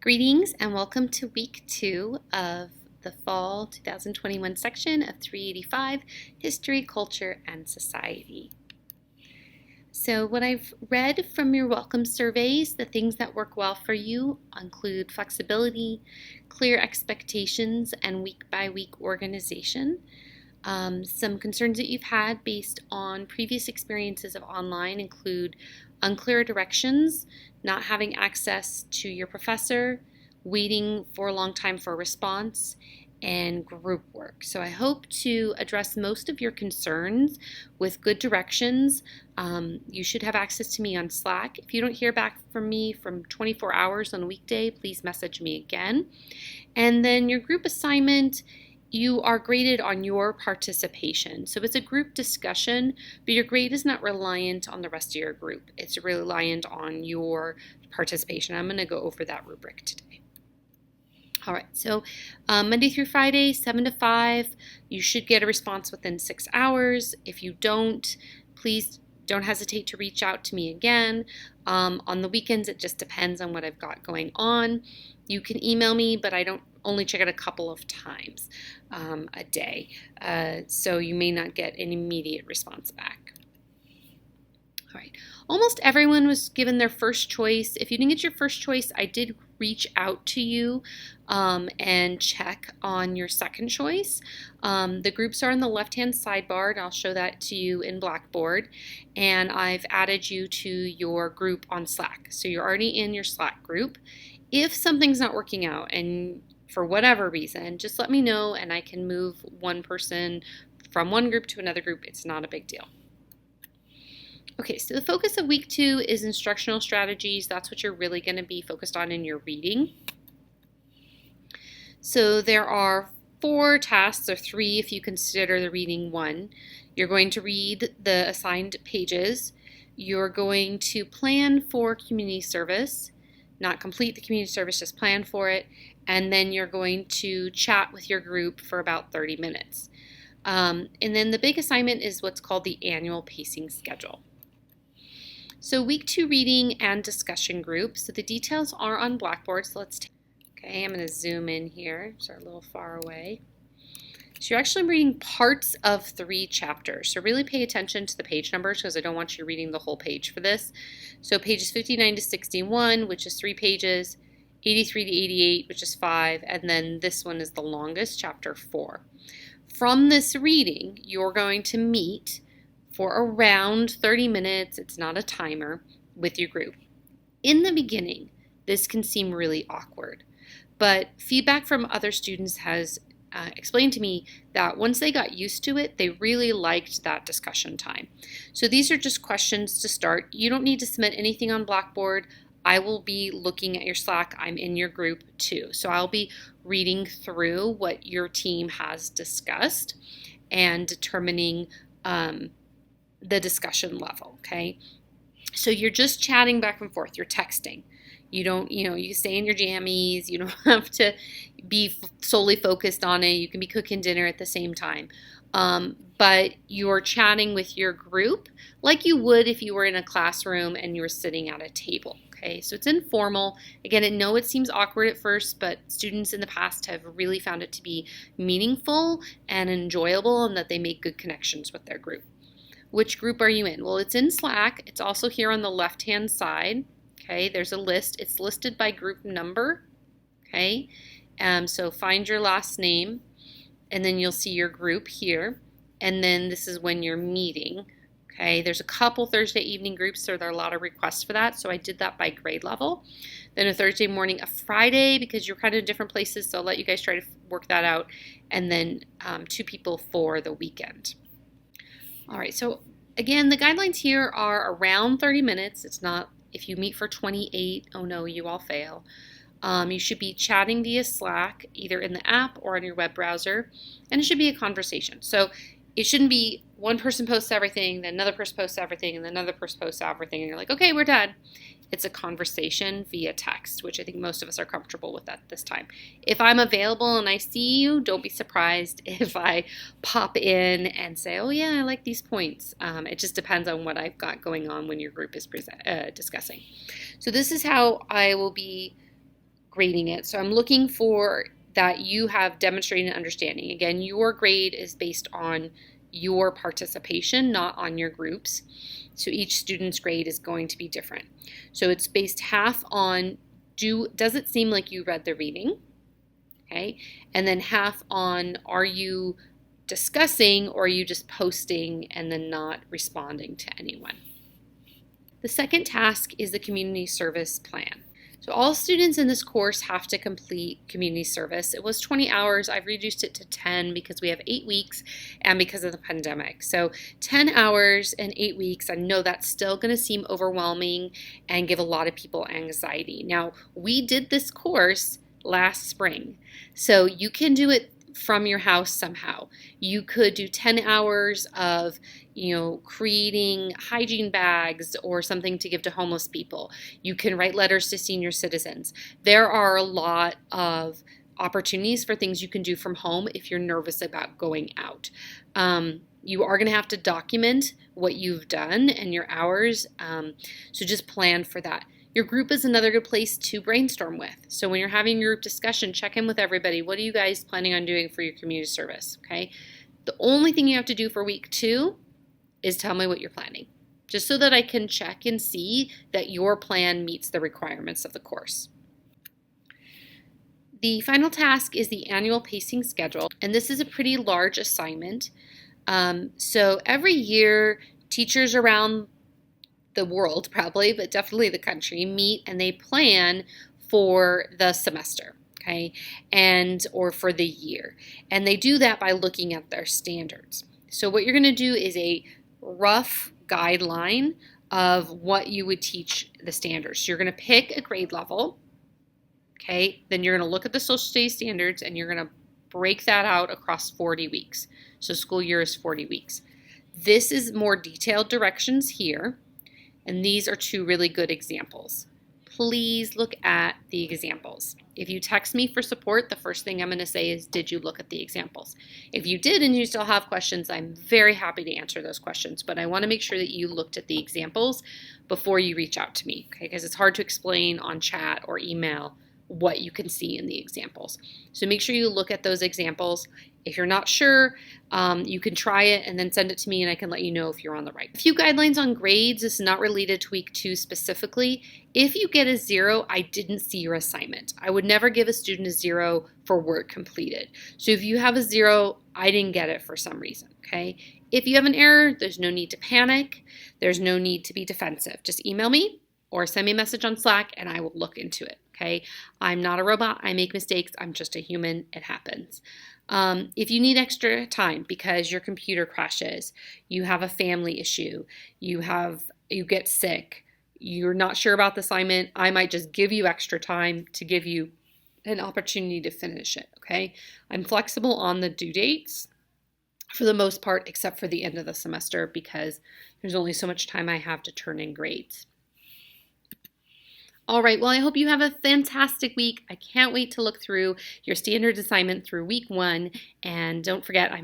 Greetings and welcome to week 2 of the fall 2021 section of 385, History, Culture, and Society. So what I've read from your welcome surveys, the things that work well for you include flexibility, clear expectations, and week-by-week organization. Some concerns that you've had based on previous experiences of online include unclear directions, not having access to your professor, waiting for a long time for a response, and group work. So I hope to address most of your concerns with good directions. You should have access to me on Slack. If you don't hear back from me from 24 hours on a weekday, please message me again. And then your group assignment, you are graded on your participation. So it's a group discussion, but your grade is not reliant on the rest of your group. It's reliant on your participation. I'm going to go over that rubric today. All right, so Monday through Friday, 7 to 5, you should get a response within 6 hours. If you don't, please don't hesitate to reach out to me again. On the weekends, it just depends on what I've got going on. You can email me, but I don't only check it a couple of times a day, so you may not get an immediate response back. All right, almost everyone was given their first choice. If you didn't get your first choice, I did reach out to you and check on your second choice. The groups are on the left-hand sidebar, and I'll show that to you in Blackboard. And I've added you to your group on Slack. So you're already in your Slack group. If something's not working out and for whatever reason, just let me know and I can move one person from one group to another group. It's not a big deal. Okay, so the focus of week 2 is instructional strategies. That's what you're really going to be focused on in your reading. So there are 4 tasks, or 3 if you consider the reading 1. You're going to read the assigned pages. You're going to plan for community service, not complete the community service, just plan for it. And then you're going to chat with your group for about 30 minutes. And then the big assignment is what's called the annual pacing schedule. So week 2 reading and discussion group. So the details are on Blackboard. So okay, I'm going to zoom in here. So a little far away. So you're actually reading parts of 3 chapters. So really pay attention to the page numbers because I don't want you reading the whole page for this. So pages 59 to 61, which is 3 pages, 83 to 88, which is 5, and then this one is the longest, chapter 4. From this reading, you're going to meet for around 30 minutes, it's not a timer, with your group. In the beginning, this can seem really awkward, but feedback from other students has explained to me that once they got used to it, they really liked that discussion time. So these are just questions to start. You don't need to submit anything on Blackboard. I will be looking at your Slack. I'm in your group too. So I'll be reading through what your team has discussed and determining the discussion level, okay? So you're just chatting back and forth. You're texting. You don't, you stay in your jammies. You don't have to be solely focused on it. You can be cooking dinner at the same time. But you're chatting with your group like you would if you were in a classroom and you were sitting at a table. Okay, so it's informal. Again, I know it seems awkward at first, but students in the past have really found it to be meaningful and enjoyable and that they make good connections with their group. Which group are you in? Well, it's in Slack. It's also here on the left-hand side. Okay, there's a list. It's listed by group number. Okay, so find your last name, and then you'll see your group here. And then this is when you're meeting. Okay, there's a couple Thursday evening groups, so there are a lot of requests for that. So I did that by grade level. Then a Thursday morning, a Friday, because you're kind of in different places, so I'll let you guys try to work that out. And then 2 people for the weekend. All right, so again, the guidelines here are around 30 minutes. It's not, if you meet for 28, oh no, you all fail. You should be chatting via Slack, either in the app or on your web browser, and it should be a conversation. So it shouldn't be one person posts everything, then another person posts everything, and then another person posts everything, and you're like, okay, we're done. It's a conversation via text, which I think most of us are comfortable with at this time. If I'm available and I see you, don't be surprised if I pop in and say, oh yeah, I like these points. It just depends on what I've got going on when your group is discussing. So this is how I will be grading it. So I'm looking for that you have demonstrated understanding. Again, your grade is based on your participation, not on your groups. So each student's grade is going to be different. So it's based half on does it seem like you read the reading? Okay. And then half on are you discussing or are you just posting and then not responding to anyone? The second task is the community service plan. So all students in this course have to complete community service. It was 20 hours. I've reduced it to 10 because we have 8 weeks and because of the pandemic. So 10 hours and 8 weeks, I know that's still going to seem overwhelming and give a lot of people anxiety. Now, we did this course last spring, so you can do it from your house somehow. You could do 10 hours of, creating hygiene bags or something to give to homeless people. You can write letters to senior citizens. There are a lot of opportunities for things you can do from home if you're nervous about going out. You are going to have to document what you've done and your hours, so just plan for that. Your group is another good place to brainstorm with. So when you're having your group discussion, check in with everybody. What are you guys planning on doing for your community service? Okay. The only thing you have to do for week 2 is tell me what you're planning, just so that I can check and see that your plan meets the requirements of the course. The final task is the annual pacing schedule, and this is a pretty large assignment. So every year, teachers around the world probably, but definitely the country, meet and they plan for the semester, okay, or for the year. And they do that by looking at their standards. So what you're going to do is a rough guideline of what you would teach the standards. So you're going to pick a grade level, okay, then you're going to look at the social studies standards and you're going to break that out across 40 weeks. So school year is 40 weeks. This is more detailed directions here. And these are 2 really good examples. Please look at the examples. If you text me for support, the first thing I'm going to say is, did you look at the examples? If you did and you still have questions, I'm very happy to answer those questions. But I want to make sure that you looked at the examples before you reach out to me, okay? Because it's hard to explain on chat or email what you can see in the examples. So make sure you look at those examples. If you're not sure, you can try it and then send it to me and I can let you know if you're on the right. A few guidelines on grades. This is not related to week 2 specifically. If you get a 0, I didn't see your assignment. I would never give a student a 0 for work completed. So if you have a 0, I didn't get it for some reason, okay? If you have an error, there's no need to panic. There's no need to be defensive. Just email me or send me a message on Slack and I will look into it, okay? I'm not a robot. I make mistakes. I'm just a human. It happens. If you need extra time because your computer crashes, you have a family issue, you get sick, you're not sure about the assignment, I might just give you extra time to give you an opportunity to finish it, okay? I'm flexible on the due dates for the most part, except for the end of the semester because there's only so much time I have to turn in grades. All right, well, I hope you have a fantastic week. I can't wait to look through your standard assignment through week 1. And don't forget, I'm